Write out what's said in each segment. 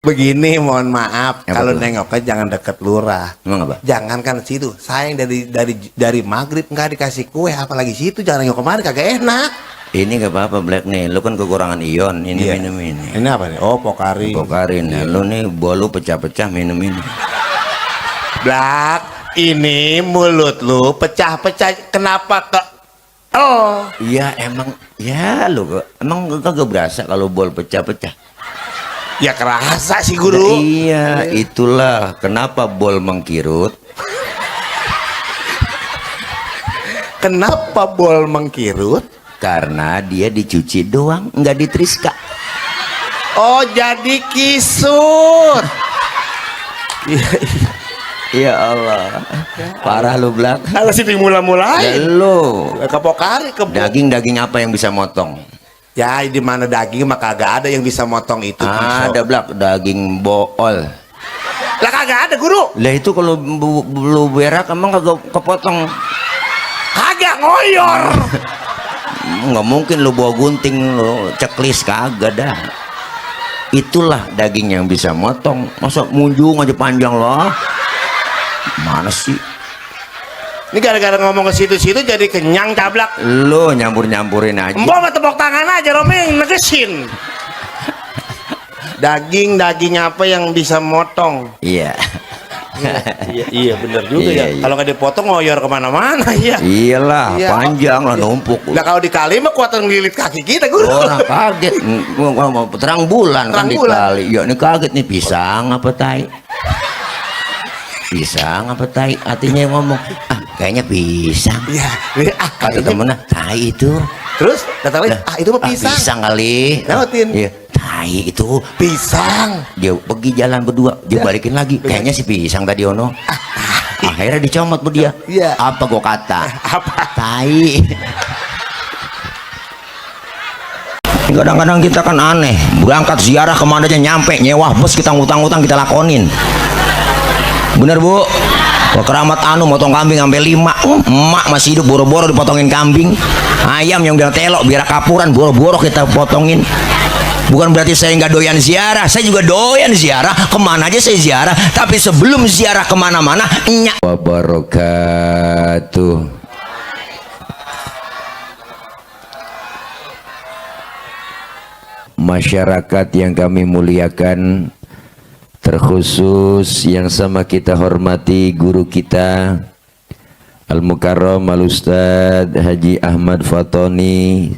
Begini, mohon maaf, Apa kalau tuh? nengoknya jangan deket lurah. Emang apa? Jangan kan situ. Sayang dari maghrib nggak dikasih kue, apalagi situ jangan nengok kemari kagak enak. Ini gak apa-apa Black nih, lu kan kekurangan ion, ini Iya. minum ini. Ini apa nih? Oh, pokari. Pokarin ya, lu nih bolu pecah-pecah minum ini. Blak, ini mulut lu pecah-pecah. Kenapa ke? Oh, Iya emang, ya lu kok, emang kagak berasa kalau bol pecah-pecah. ya kerasa sih guru. Iya, itulah kenapa bol mengkirut. Kenapa bol mengkirut? Karena dia dicuci doang, nggak ditriska. Oh, jadi kisut. Ya Allah, parah lu Black. Kalau sih Ya dimula-mulain. lu, Ke pokari ke daging apa yang bisa motong? Ya, di mana daging mah kagak ada yang bisa motong itu pisau. Ada Black, daging bool. Lah kagak ada guru. Lah itu kalau lu berak emang kagak kepotong. Kagak ngoyor. Nggak mungkin lu bawa gunting lu ceklis, kagak dah. Itulah daging yang bisa motong. Masa munjung aja panjang loh. Mana sih? Ini gara-gara ngomong ke situ-situ jadi kenyang cablak. Lu nyampurin aja. Mbok mah tepok tangan aja Romeng negesin. Daging apa yang bisa motong? Iya. Iya bener juga Iya, ya. iya. Kalau nggak dipotong ngoyor kemana-mana ya. Iyalah, Iya. panjang lah numpuk. Nah kalau dikali mah kuatan ngelilit kaki kita guru. Orang kaget. Gua mau terang bulan kan Terang bulan. dikali. Ya ini kaget nih, pisang apa tai? Pisang apa tai? Artinya yang ngomong, kayaknya pisang. Iya. Kata temennya, tai itu. Terus kata lain, itu mah pisang. Pisang kali. Nautin. Iya, tai itu. Pisang. Dia pergi jalan berdua, dia balikin lagi. Kayaknya si pisang tadi ono. Akhirnya dicomot bu dia. Iya. Apa gua kata? Apa? Tai. Kadang-kadang kita kan aneh, berangkat ziarah kemana aja nyampe, nyewa bus kita ngutang-ngutang kita lakonin. Bener bu? Kalau keramat anu motong kambing sampai 5, emak masih hidup boro-boro dipotongin kambing. Ayam yang udah telok biar kapuran boro-boro kita potongin. Bukan berarti saya nggak doyan ziarah, saya juga doyan ziarah, kemana aja saya ziarah. Tapi sebelum ziarah kemana-mana, nyak wabarakatuh. Masyarakat yang kami muliakan, terkhusus yang sama kita hormati guru kita Al-Mukarram Al-Ustadz Haji Ahmad Fatoni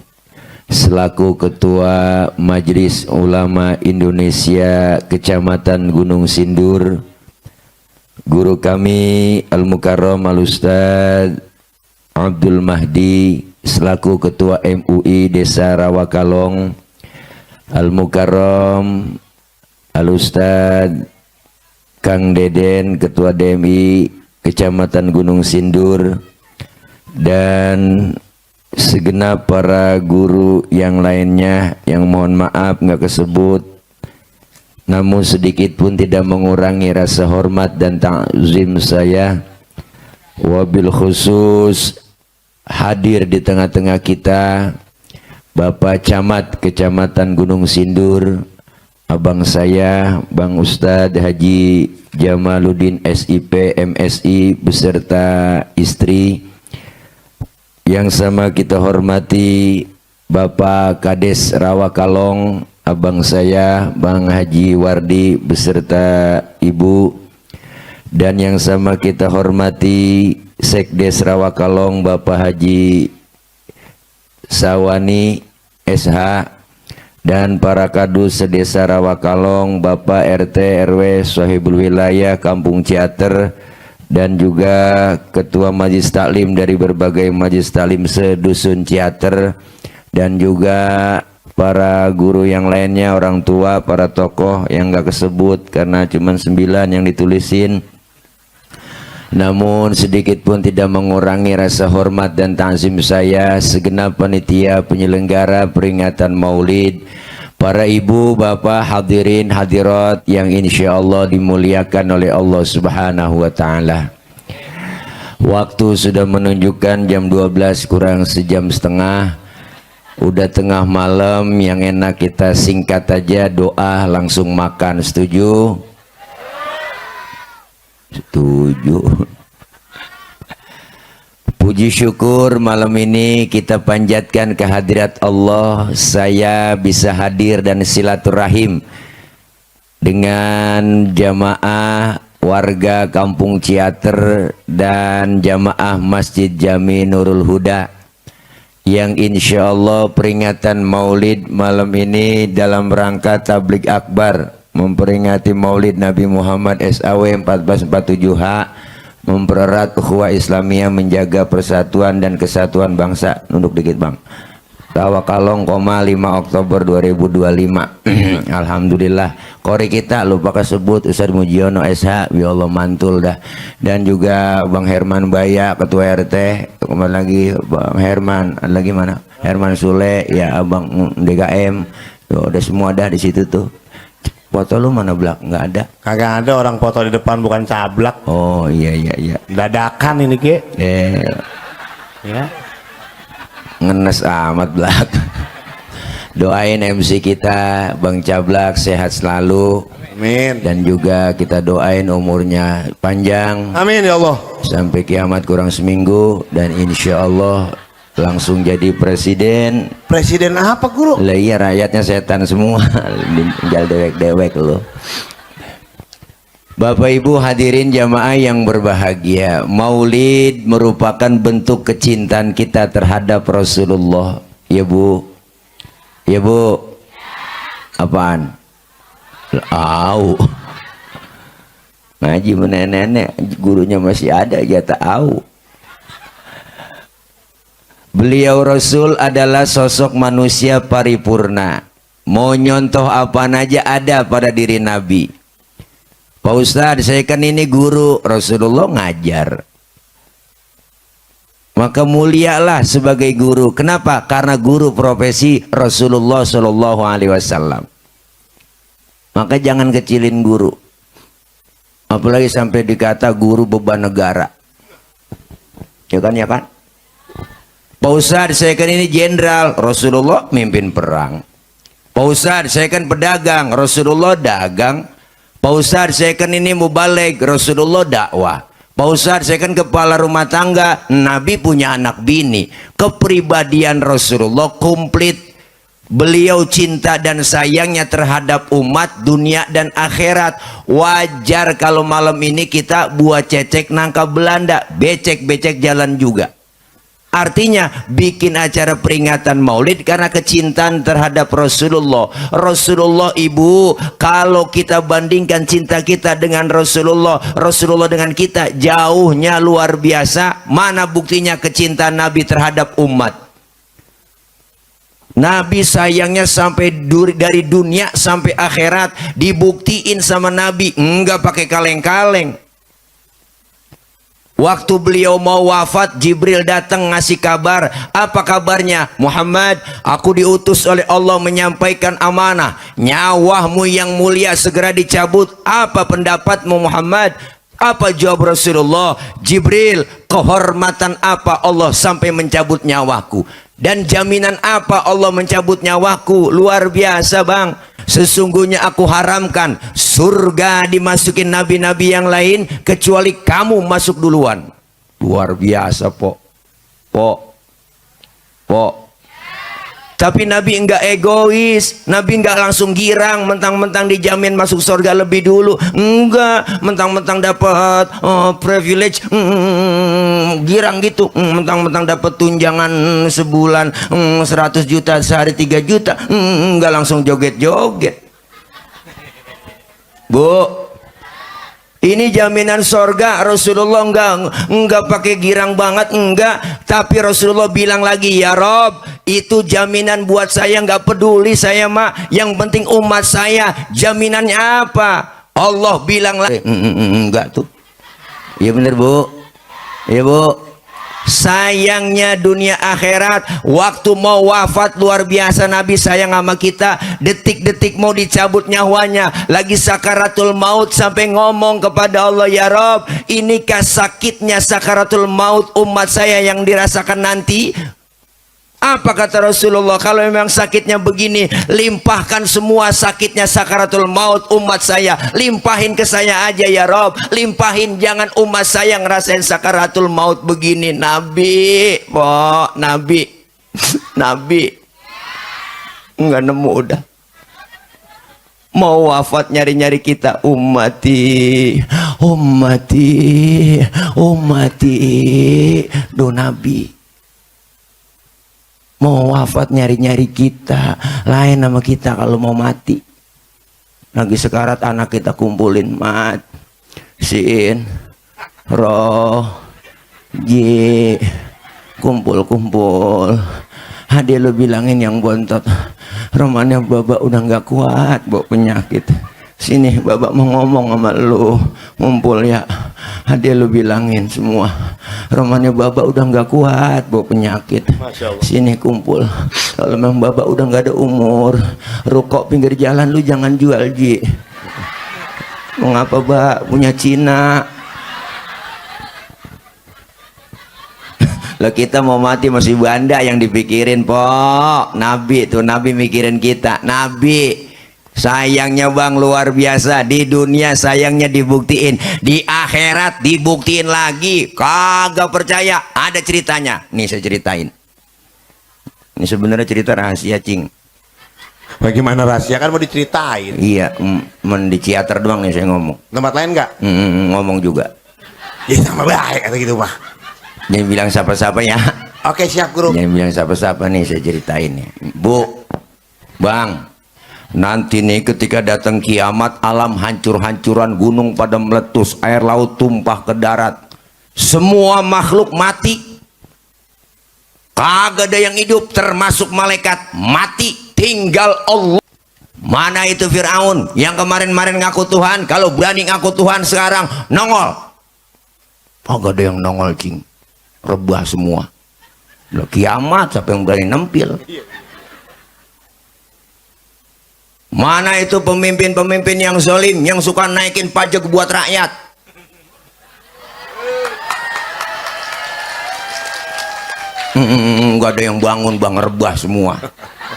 selaku Ketua Majelis Ulama Indonesia Kecamatan Gunung Sindur, guru kami Al-Mukarram Al-Ustadz Abdul Mahdi selaku Ketua MUI Desa Rawakalong, Al-Mukarram Al-Ustadz Kang Deden Ketua DMI Kecamatan Gunung Sindur, dan segenap para guru yang lainnya yang mohon maaf nggak kesebut, namun sedikit pun tidak mengurangi rasa hormat dan takzim saya. Wabil khusus hadir di tengah-tengah kita Bapak Camat Kecamatan Gunung Sindur, abang saya Bang Ustadz Haji Jamaluddin SIP MSI beserta istri. Yang sama kita hormati Bapak Kades Rawakalong, abang saya Bang Haji Wardi beserta ibu. Dan yang sama kita hormati Sekdes Rawakalong Bapak Haji Sawani SH, dan para kadus sedesa Rawakalong, Bapak RT RW Sohibul Wilayah Kampung Ciater, dan juga ketua Majelis Taklim dari berbagai Majelis Taklim sedusun Ciater, dan juga para guru yang lainnya, orang tua, para tokoh yang gak kesebut karena cuma 9 yang ditulisin. Namun sedikit pun tidak mengurangi rasa hormat dan ta'zim saya segenap panitia penyelenggara peringatan Maulid, para ibu, bapak, hadirin, hadirat yang insya Allah dimuliakan oleh Allah Subhanahu wa Ta'ala. Waktu sudah menunjukkan jam 12 kurang sejam setengah. Udah tengah malam, yang enak kita singkat aja, doa langsung makan. Setuju? Setuju. Puji syukur malam ini kita panjatkan kehadirat Allah. Saya bisa hadir dan silaturahim dengan jamaah warga Kampung Ciater dan jamaah Masjid Jami Nurul Huda, yang insya Allah peringatan maulid malam ini dalam rangka tablik akbar memperingati maulid Nabi Muhammad SAW 1447H, mempererat ukhuwah Islamiyah, menjaga persatuan dan kesatuan bangsa. Nunduk dikit bang. Tawakalong, 5 Oktober 2025. Alhamdulillah. Kori kita lupa kesebut Ustadz Mujiono SH, ya Allah mantul dah. Dan juga Bang Herman Baya, Ketua RT. Kembali lagi Bang Herman, ada lagi mana? Herman Sule, ya Abang DKM. Tuh, udah semua dah di situ tuh. Foto lu mana Blak? Nggak ada. Kagak ada orang foto di depan, bukan cablak. Oh iya iya iya. Dadakan ini Ki. Ya. Ngenes amat Blak. Doain MC kita Bang Cablak sehat selalu. Amin. Dan juga kita doain umurnya panjang. Amin ya Allah. Sampai kiamat kurang seminggu, dan insya Allah langsung jadi presiden. Presiden apa guru? Lah iya, rakyatnya setan semua. Tinggal dewek-dewek loh. Bapak Ibu hadirin jamaah yang berbahagia, maulid merupakan bentuk kecintaan kita terhadap Rasulullah. Ya Bu, ya Bu, apaan? Au, ngaji nenek-nenek, gurunya masih ada aja tak tahu. Beliau Rasul adalah sosok manusia paripurna. Mau nyontoh apa aja ada pada diri Nabi. Pak Ustadz, saya kan ini guru, Rasulullah ngajar. Maka mulialah sebagai guru. Kenapa? Karena guru profesi Rasulullah Shallallahu Alaihi Wasallam. Maka jangan kecilin guru. Apalagi sampai dikata guru beban negara. Ya kan, ya kan? Pak Ustadz, saya kan ini jenderal, Rasulullah mimpin perang. Pak Ustadz, saya kan pedagang, Rasulullah dagang. Pak Ustadz, saya kan ini mubaligh, Rasulullah dakwah. Pak Ustadz, saya kan kepala rumah tangga, Nabi punya anak bini. Kepribadian Rasulullah komplit. Beliau cinta dan sayangnya terhadap umat, dunia dan akhirat. Wajar kalau malam ini kita buat cecek nangka Belanda, becek-becek jalan juga. Artinya bikin acara peringatan maulid karena kecintaan terhadap Rasulullah. Rasulullah Ibu, kalau kita bandingkan cinta kita dengan Rasulullah, Rasulullah dengan kita, jauhnya luar biasa. Mana buktinya kecintaan Nabi terhadap umat? Nabi sayangnya sampai dari dunia sampai akhirat, dibuktiin sama Nabi, enggak pakai kaleng-kaleng. Waktu beliau mau wafat, Jibril datang ngasih kabar. Apa kabarnya? Muhammad, aku diutus oleh Allah menyampaikan amanah. Nyawamu yang mulia segera dicabut. Apa pendapatmu Muhammad? Apa jawab Rasulullah? Jibril, kehormatan apa Allah sampai mencabut nyawaku? Dan jaminan apa Allah mencabut nyawaku? Luar biasa bang. Sesungguhnya aku haramkan surga dimasukin nabi-nabi yang lain kecuali kamu masuk duluan. Luar biasa po. Tapi Nabi enggak egois. Nabi enggak langsung girang mentang-mentang dijamin masuk surga lebih dulu. Enggak, mentang-mentang dapat privilege, girang gitu. Mentang-mentang dapat tunjangan sebulan 100 juta, sehari 3 juta. Enggak langsung joget-joget. Bu, ini jaminan sorga. Rasulullah enggak pakai girang banget, enggak. Tapi Rasulullah bilang lagi, ya Rob, itu jaminan buat saya, enggak peduli saya mah. Yang penting umat saya. Jaminannya apa? Allah bilang lagi, enggak tuh. Iya bener Bu. Iya Bu. Sayangnya dunia akhirat, waktu mau wafat luar biasa Nabi sayang sama kita. Detik-detik mau dicabut nyawanya, lagi sakaratul maut, sampai ngomong kepada Allah, ya Rob, inikah sakitnya sakaratul maut umat saya yang dirasakan nanti? Apa kata Rasulullah? Kalau memang sakitnya begini, limpahkan semua sakitnya sakaratul maut umat saya. Limpahin ke saya aja ya Rob. Limpahin, jangan umat saya ngerasain sakaratul maut begini. Nabi, Nabi, Nabi, nggak nemu udah. Mau wafat nyari-nyari kita, ummati, ummati, ummati, do Nabi. Mau wafat nyari-nyari kita, lain nama kita kalau mau mati. Lagi sekarat anak kita kumpulin, mat, sin, roh, ji, kumpul-kumpul. Hadi lu bilangin yang bontot, romannya babak udah nggak kuat bawa penyakit. Sini babak mau ngomong sama lu, ngumpul ya. Hadi lu bilangin semua, romannya babak udah nggak kuat bawa penyakit. Sini kumpul. Kalau memang babak udah nggak ada umur, rokok pinggir jalan lu jangan jual, ji. Mengapa bak punya Cina? Lah kita mau mati masih banda yang dipikirin, Pok. Nabi tuh, Nabi mikirin kita. Nabi sayangnya bang luar biasa. Di dunia sayangnya dibuktiin, di akhirat dibuktiin lagi. Kagak percaya, ada ceritanya. Nih saya ceritain. Ini sebenarnya cerita rahasia, Cing. Bagaimana rahasia, kan mau diceritain. Iya, di teater doang nih saya ngomong. Tempat lain nggak? Ngomong juga. Ya sama baik atau gitu mah. Jangan bilang siapa-siapa ya. Oke, siap guru. Jangan bilang siapa-siapa nih, saya ceritain nih. Bu, bang, nanti nih ketika datang kiamat, alam hancur-hancuran, gunung pada meletus, air laut tumpah ke darat, semua makhluk mati, kagak ada yang hidup termasuk malaikat, mati, tinggal Allah. Mana itu Fir'aun yang kemarin-kemarin ngaku Tuhan? Kalau berani ngaku Tuhan sekarang nongol. Kagak ada yang nongol, Cing. Rebah semua. Loh, kiamat siapa yang berani nempil? Mana itu pemimpin-pemimpin yang zalim, yang suka naikin pajak buat rakyat? Nggak ada yang bangun, bang, rebah semua.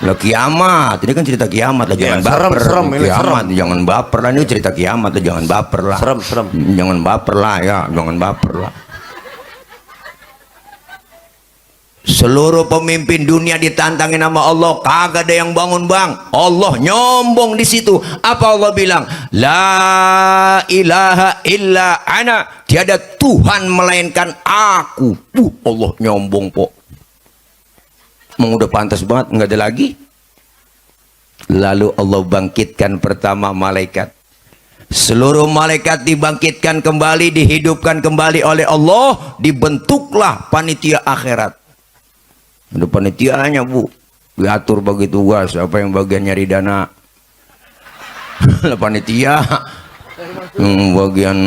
Lah kiamat, ini kan cerita kiamat lah, jangan baper. Serem, Kiamat, jangan baper lah, ini cerita kiamat lah, jangan baper lah. Serem. Jangan baper lah ya, jangan baper lah. Seluruh pemimpin dunia ditantangin sama Allah, kagak ada yang bangun, bang. Allah nyombong di situ. Apa Allah bilang? La ilaha illa ana, tiada Tuhan melainkan aku. Allah nyombong, Pok. Emang udah pantas banget, nggak ada lagi. Lalu Allah bangkitkan pertama malaikat. Seluruh malaikat dibangkitkan kembali, dihidupkan kembali oleh Allah. Dibentuklah panitia akhirat. Ada panitianya, Bu, diatur bagi tugas, apa yang bagian nyari dana. Panitia yang bagian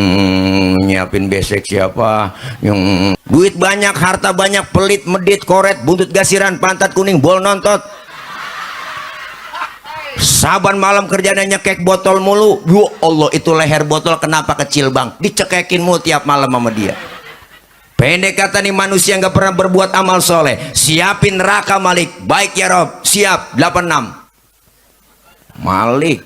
nyiapin besek siapa, yang duit banyak, harta banyak, pelit, medit, koret, buntut gasiran, pantat kuning, bol nontot, saban malam kerjanya nyekek botol mulu. Ya Allah, itu leher botol kenapa kecil, bang? Dicekekin mulu tiap malam sama dia. Pendek kata nih, manusia nggak pernah berbuat amal soleh. Siapin neraka Malik. Baik ya Rob, siap. 86 Malik.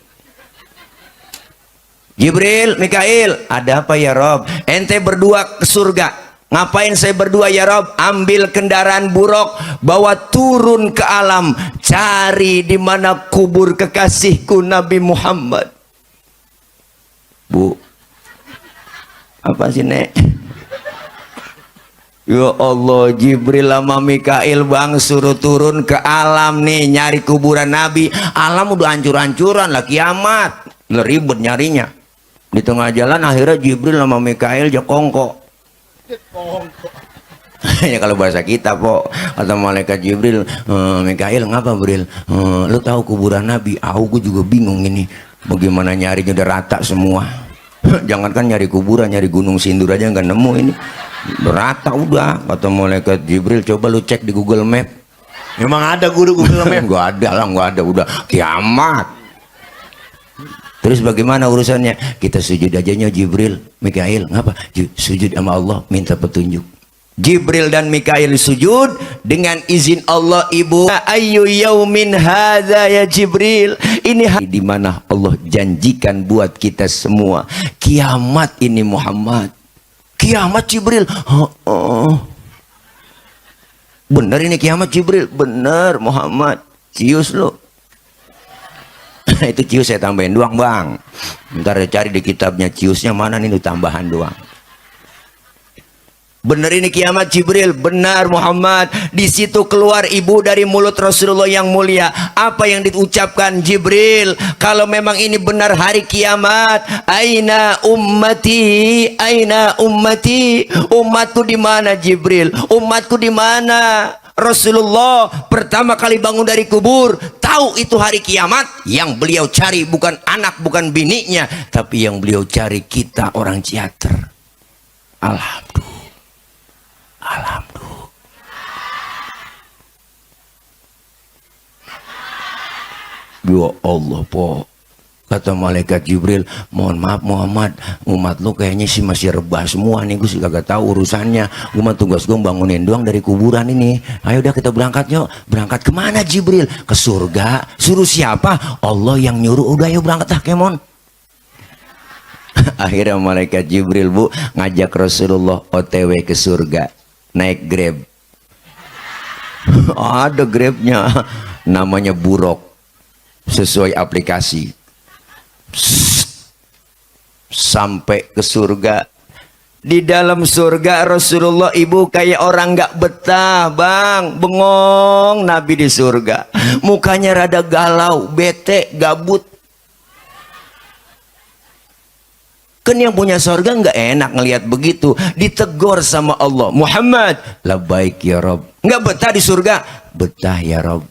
Jibril, Mikail, ada apa ya Rob? Ente berdua ke surga. Ngapain saya berdua ya Rob? Ambil kendaraan buruk, bawa turun ke alam, cari di mana kubur kekasihku Nabi Muhammad. Bu, apa sih, Nek? Ya Allah, Jibril sama Mikail, bang, suruh turun ke alam nih, nyari kuburan Nabi. Alam udah hancur-hancuran lah, kiamat. Lah ribet nyarinya. Di tengah jalan akhirnya Jibril sama Mikail jekongko. Ya kalau bahasa kita, Pok, kata malaikat Jibril, Mikail, ngapa Bril? Lu tahu kuburan Nabi? Aku juga bingung ini. Bagaimana nyarinya, udah rata semua. Jangankan nyari kuburan, nyari gunung sindur aja nggak nemu ini. Rata udah. Kata malaikat Jibril, coba lu cek di Google Map. Memang ada guru Google Map? Nggak ada lah, nggak ada, udah kiamat. Terus bagaimana urusannya? Kita sujud aja nya Jibril, Mikail, ngapa? Sujud sama Allah, minta petunjuk. Jibril dan Mikail sujud, dengan izin Allah ibu, ayu yaumin hadza ya Jibril, ini hari di mana Allah janjikan buat kita semua kiamat ini Muhammad. Kiamat Jibril. Bener ini kiamat Jibril? Bener Muhammad. Cius lo. Itu cius saya tambahin doang bang. Ntar cari di kitabnya ciusnya mana nih, itu tambahan doang. Benar ini kiamat Jibril, benar Muhammad. Di situ keluar ibu dari mulut Rasulullah yang mulia. Apa yang diucapkan Jibril? Kalau memang ini benar hari kiamat, aina ummati, aina ummati. Umatku di mana Jibril? Umatku di mana? Rasulullah pertama kali bangun dari kubur, tahu itu hari kiamat. Yang beliau cari bukan anak, bukan bininya, tapi yang beliau cari kita orang Ciater. Alhamdulillah. Alhamdulillah. Ya Allah po, kata malaikat Jibril, mohon maaf Muhammad, umat lu kayaknya sih masih rebah semua nih, gue sih kagak tahu urusannya, gue mah tugas gue bangunin doang dari kuburan ini. Ayo udah kita berangkat yuk. Berangkat kemana Jibril? Ke surga. Suruh siapa? Allah yang nyuruh. Udah ayo berangkat ah kemon. Akhirnya malaikat Jibril bu ngajak Rasulullah OTW ke surga, naik Grab. Ada Grabnya, namanya Buruk, sesuai aplikasi. Sampai ke surga. Di dalam surga Rasulullah ibu kayak orang nggak betah bang, bengong. Nabi di surga mukanya rada galau, bete, gabut. Kan yang punya surga nggak enak ngelihat begitu. Ditegur sama Allah, Muhammad, labbaik ya Rob. Nggak betah di surga? Betah ya Rob.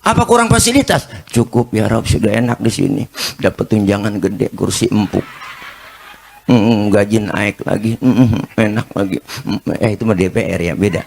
Apa kurang fasilitas? Cukup ya Rob, sudah enak di sini. Dapat tunjangan gede, kursi empuk. Gaji naik lagi, enak lagi. Itu mah DPR ya, beda.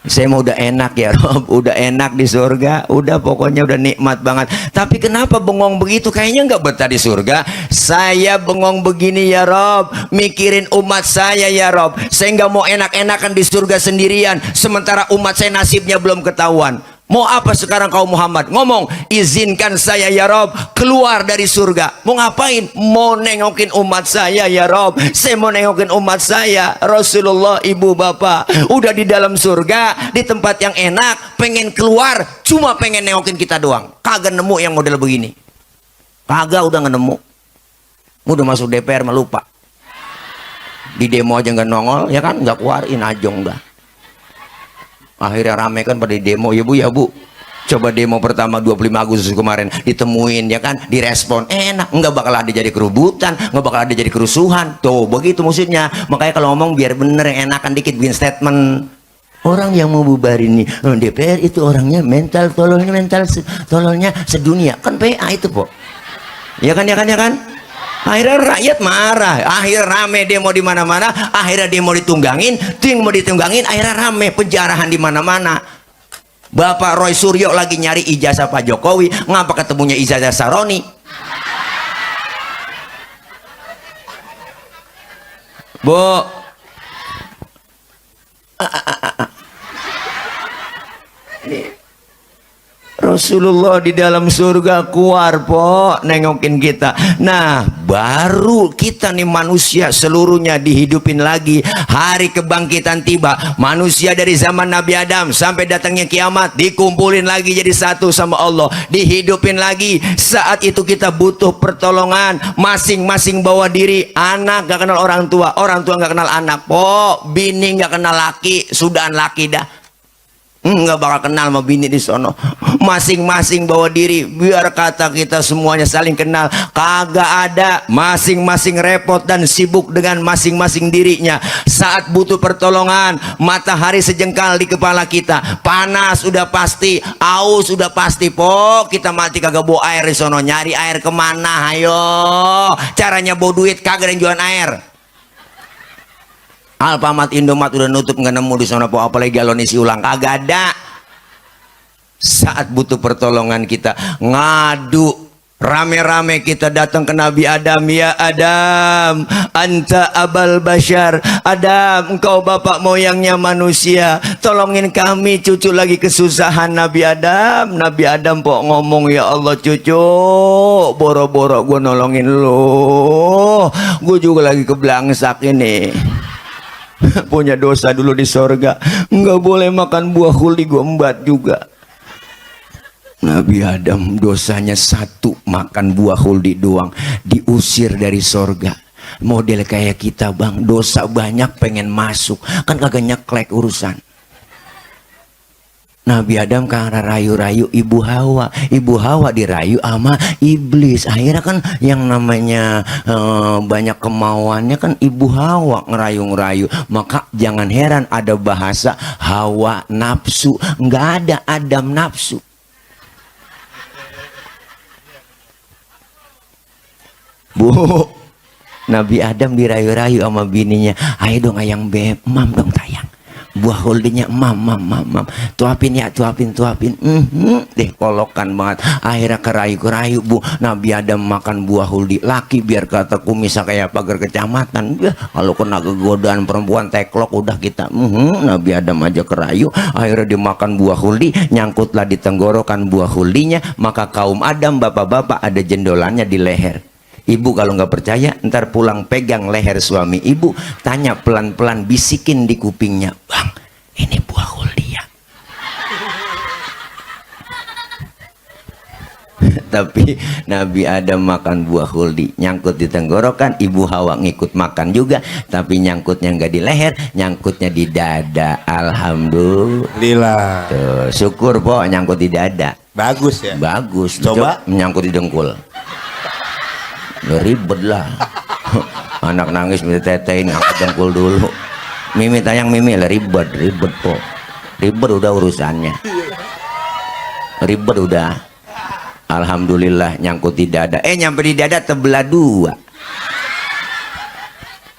Saya mau udah enak ya Rob, udah enak di surga, udah pokoknya udah nikmat banget. Tapi kenapa bengong begitu? Kayaknya nggak betah di surga. Saya bengong begini ya Rob, mikirin umat saya ya Rob. Saya nggak mau enak-enakan di surga sendirian, sementara umat saya nasibnya belum ketahuan. Mau apa sekarang kau Muhammad? Ngomong, izinkan saya ya Rob keluar dari surga. Mau ngapain? Mau nengokin umat saya ya Rob. Saya mau nengokin umat saya. Rasulullah ibu bapak udah di dalam surga, di tempat yang enak, pengen keluar, cuma pengen nengokin kita doang. Kagak nemu yang model begini. Kagak, udah nggak nemu. Udah masuk DPR melupa. Di demo aja nggak nongol, ya kan? Nggak keluarin ajong dah. Akhirnya rame kan pada demo, ya bu. Coba demo pertama 25 Agustus kemarin ditemuin ya kan, direspon enak, nggak bakal ada jadi kerubutan, nggak bakal ada jadi kerusuhan. Tuh begitu maksudnya. Makanya kalau ngomong biar bener, yang enakan dikit bikin statement. Orang yang mau bubarin nih DPR itu orangnya mental tololnya sedunia, kan PA itu po. Ya kan. Akhirnya rakyat marah, akhirnya rame demo di mana-mana, akhirnya demo ditunggangin, akhirnya rame penjarahan di mana-mana. Bapak Roy Suryo lagi nyari ijazah Pak Jokowi, ngapa ketemunya ijazah Saroni? Bu, Rasulullah di dalam surga keluar po, nengokin kita. Nah baru kita nih manusia seluruhnya dihidupin lagi. Hari kebangkitan tiba, manusia dari zaman Nabi Adam sampai datangnya kiamat dikumpulin lagi jadi satu sama Allah, dihidupin lagi. Saat itu kita butuh pertolongan, masing-masing bawa diri. Anak gak kenal orang tua gak kenal anak po, bini gak kenal laki, sudahan laki dah. Nggak bakal kenal sama bini di sono. Masing-masing bawa diri, biar kata kita semuanya saling kenal. Kagak ada, masing-masing repot dan sibuk dengan masing-masing dirinya. Saat butuh pertolongan, matahari sejengkal di kepala kita, panas udah pasti, aus udah pasti po. Kita mati kagak bawa air di sono, nyari air kemana? Ayo, caranya bawa duit, kagak ada yang jualan air. Alfamart, Indomaret udah nutup, nggak nemu di sana po, apalagi galon isi ulang, kagak ada. Saat butuh pertolongan kita ngadu Rame-rame kita datang ke Nabi Adam, ya Adam, anta abal bashar. Adam, engkau bapak moyangnya manusia, tolongin kami, cucu lagi kesusahan. Nabi Adam pok ngomong, ya Allah cucu, boro-boro gue nolongin lu, gue juga lagi keblangsak ini. Punya dosa dulu di sorga, nggak boleh makan buah khuldi, gue embat juga. Nabi Adam dosanya satu, makan buah khuldi doang, diusir dari sorga. Model kayak kita bang, dosa banyak pengen masuk, kan kagak nyeklek urusan. Nabi Adam kan rayu-rayu Ibu Hawa, Ibu Hawa dirayu sama iblis. Akhirnya kan yang namanya banyak kemauannya kan Ibu Hawa ngerayu-ngerayu. Maka jangan heran ada bahasa Hawa nafsu, nggak ada Adam nafsu. Bu, Nabi Adam dirayu-rayu sama bininya, ayo dong ayang beb, mam dong tayang, buah khuldinya mam, tuapin ya, tuapin, deh kolokan banget. Akhirnya kerayu-kerayu bu, Nabi Adam makan buah khuldi. Laki biar kata kumisnya kayak pagar kecamatan, kalau kena kegodaan perempuan teklok udah kita. Nabi Adam aja kerayu, akhirnya dimakan buah khuldi, nyangkutlah di tenggorokan buah khuldinya. Maka kaum Adam, bapak-bapak, ada jendolannya di leher. Ibu kalau nggak percaya, ntar pulang pegang leher suami ibu, tanya pelan-pelan, bisikin di kupingnya, bang, ini buah khuldi ya. Tapi Nabi Adam makan buah khuldi, nyangkut di tenggorokan. Ibu Hawa ngikut makan juga, tapi nyangkutnya nggak di leher, nyangkutnya di dada. Alhamdulillah. Tuh, syukur po, nyangkut di dada. Bagus ya. Bagus. Coba menyangkut di dengkul. Ribet lah. Anak nangis minta tetein, angkat dengkul dulu. Mimi tayang Mimi lah, ribet po. Ribet udah urusannya. Ribet udah. Alhamdulillah nyangkut di dada. Nyampe di dada tebelah dua.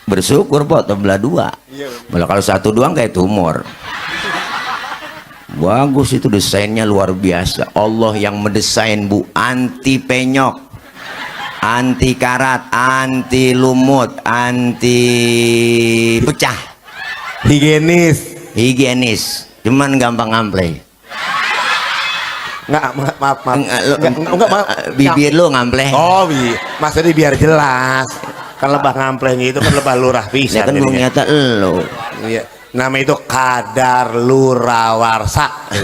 Bersyukur po, tebelah dua. Malah kalau satu doang kayak tumor. Bagus itu, desainnya luar biasa. Allah yang mendesain bu, anti penyok, anti karat, anti lumut, anti pecah, higienis, cuman gampang ngampleh. Maaf. Maaf. Bibir lu ngampleh. Oh, maksudnya biar jelas. Kan lebah ngampleh itu kan lebah lurah Ya pisan. kan belum nyata lo. Iya. Nama itu kadar lurawarsa.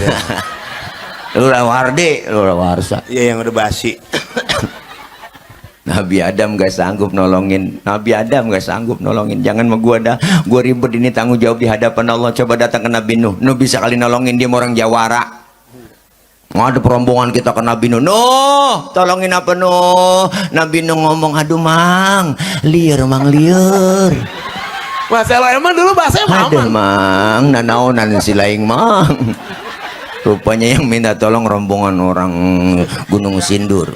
Lurawarsa. Iya, yang udah basi. Nabi Adam gak sanggup nolongin. Jangan sama gua dah, gua ribet ini, tanggung jawab di hadapan Allah. Coba datang ke Nabi Nuh bisa kali nolongin, dia orang Jawara. Ada perombongan kita ke Nabi Nuh, tolongin apa Nuh? Nabi Nuh ngomong, aduh mang, liar. Masalah emang dulu bahasanya Aduh mang, nanaonan si laing mang. Rupanya yang minta tolong rombongan orang Gunung Sindur.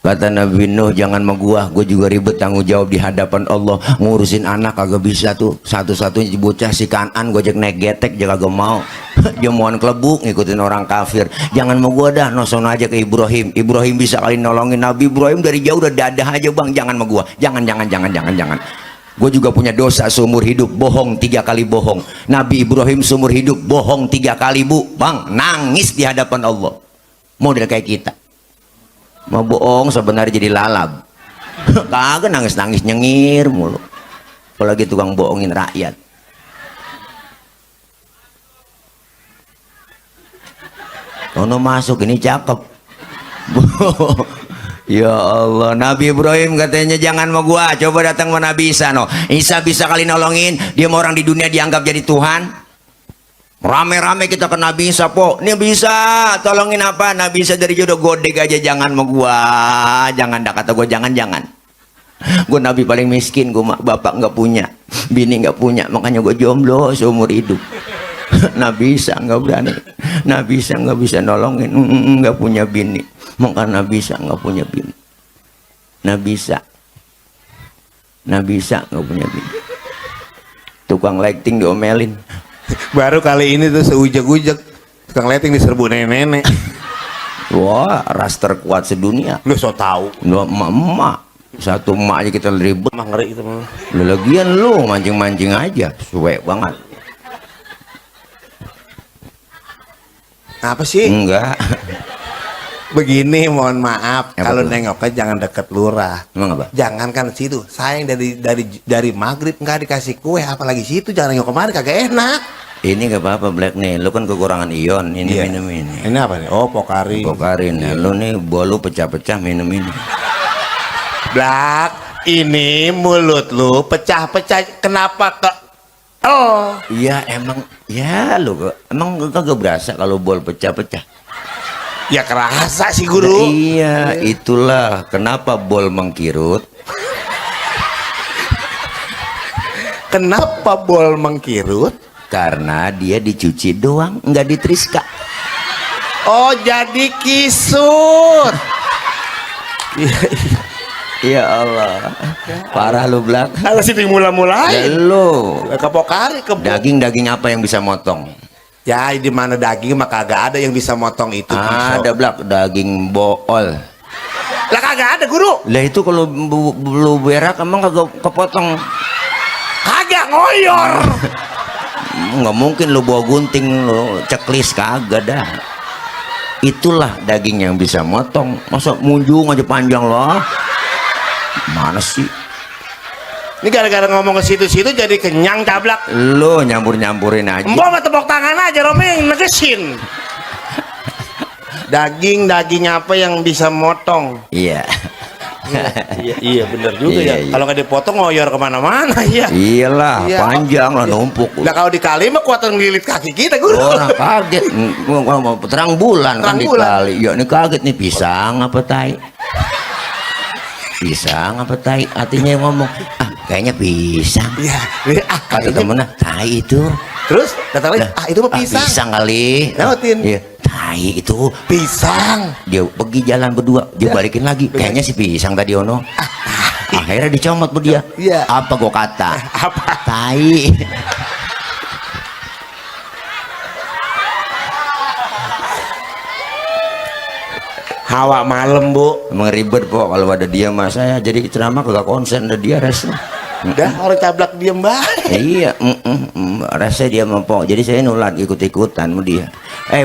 Kata Nabi Nuh, jangan sama gua juga ribet, tanggung jawab di hadapan Allah. Ngurusin anak kagak bisa tuh, satu-satunya bocah si Kanan gojek naik getek jaga gak mau. Jamuan kelebuk ngikutin orang kafir. Jangan sama gua dah, noson aja ke Ibrahim bisa kali nolongin. Nabi Ibrahim dari jauh udah dadah aja bang, jangan sama gua, jangan. Gue juga punya dosa seumur hidup, bohong 3 kali bohong. Nabi Ibrahim seumur hidup bohong 3 kali bu, bang, nangis di hadapan Allah. Model kayak kita, mau bohong sebenarnya jadi lalab. Kagak, nangis nyengir mulu, apalagi tukang bohongin rakyat. Ono masuk ini cakep. Ya Allah, Nabi Ibrahim katanya jangan mau gua, coba datang sama Nabi Isa. Isa bisa kali nolongin, dia mau orang di dunia dianggap jadi Tuhan. Rame-rame kita ke Nabi Isa po, ini bisa tolongin apa? Nabi Isa dari jodoh godek aja, jangan mau gua, jangan dah, kata gua jangan. Gua Nabi paling miskin, gua bapak nggak punya, bini nggak punya, makanya gua jomblo seumur hidup. Nabi Isa nggak berani, Nabi Isa nggak bisa nolongin, nggak punya bini, maka Nabi Isa nggak punya bini. Nabi Isa nggak punya bini. Tukang lighting diomelin. Baru kali ini tuh seujek-ujek tukang lighting diserbu nenek-nenek. Wah, ras terkuat sedunia. Lu so tahu. Lu emak-emak. Satu emak aja kita ribet. Mah ngeri itu mah. Lu lagian lu mancing-mancing aja. Suwe banget. Apa sih? Enggak. Begini, mohon maaf, Apa kalau tuh? nengoknya jangan deket lurah. Emang apa? Jangan kan situ. Sayang dari maghrib nggak dikasih kue, apalagi situ jangan nengok kemarin kagak enak. Ini gak apa-apa Black nih. Lu kan kekurangan ion. Ini Iya. minum ini. Ini apa nih? Oh, Pokari. Pokarin. Nah, lu nih bolu pecah-pecah minum ini. Blak, ini mulut lu pecah-pecah. Kenapa ke? Oh, Iya emang. Ya lu kok. Emang kagak berasa kalau bol pecah-pecah. ya kerasa sih Nah, guru. iya, itulah kenapa bol mengkirut. Kenapa bol mengkirut? Karena dia dicuci doang, nggak ditriska. Oh, jadi kisut. Ya Allah, parah lu Blak. Kalau sih Ya dimulai-mulai. lu, Ke Pokari ke daging apa yang bisa motong? Ya, di mana daging mah kagak ada yang bisa motong itu. Ada Blak, daging bool. Lah kagak ada guru. Lah itu kalau lu berak emang kagak kepotong. Kagak ngoyor. Nggak mungkin lu bawa gunting lu ceklis, kagak dah. Itulah daging yang bisa motong. Masa munjung aja panjang loh. Mana sih? Ini gara-gara ngomong ke situ-situ jadi kenyang cablak. Lu nyampurin aja. Mbok mah tepok tangan aja Romeng negesin. Daging apa yang bisa motong? Iya. Iya bener juga Iya, ya. iya. Kalau nggak dipotong ngoyor kemana-mana ya. Iyalah, Iya. panjang lah numpuk. Nah kalau dikali mah kuatan ngelilit kaki kita guru. Orang kaget. Terang bulan kan Terang bulan. dikali. Ya ini kaget nih, pisang apa tai? Pisang apa tai? Artinya ngomong, kayaknya pisang. Iya. Kata temennya, tai itu. Terus kata lagi, itu mah pisang. Pisang kali. Nautin. Iya, tai itu. Pisang. Dia pergi jalan berdua, dia Ya. balikin lagi. Kayaknya si pisang tadi ono. Akhirnya dicomot bu dia. Iya. Apa gua kata? Apa? Tai. Hawa malam bu. Emang ribet po kalau ada dia mas saya jadi ceramah kagak konsen ada dia rasa. Udah orang cablak diem baik. Iya, rasa dia mau po. Jadi saya nulat ikut-ikutan sama dia.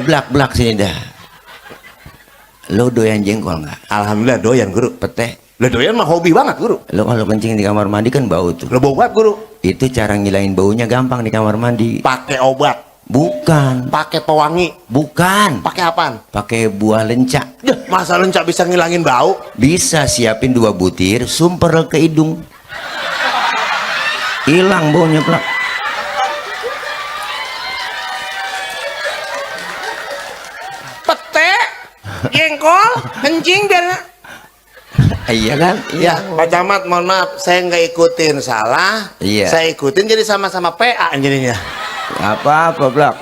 Blak sini dah. Lo doyan jengkol nggak? Alhamdulillah doyan guru. Pete. Lo doyan mah hobi banget guru. Lo kalau kencing di kamar mandi kan bau tuh. Lo bau banget guru. Itu cara ngilain baunya gampang di kamar mandi. Pakai obat. Bukan, Pakai pewangi. bukan. Pakai apaan? Pakai buah lencak. Yah, masa lencak bisa ngilangin bau? Bisa siapin 2 butir, sumper ke hidung. Hilang baunya plak. Pete, jengkol, kencing biar. Iya kan? Ya, Pak Camat, mohon maaf, saya nggak ikutin salah. Iya. Saya ikutin jadi sama-sama PA jadinya. Apa-apa plak.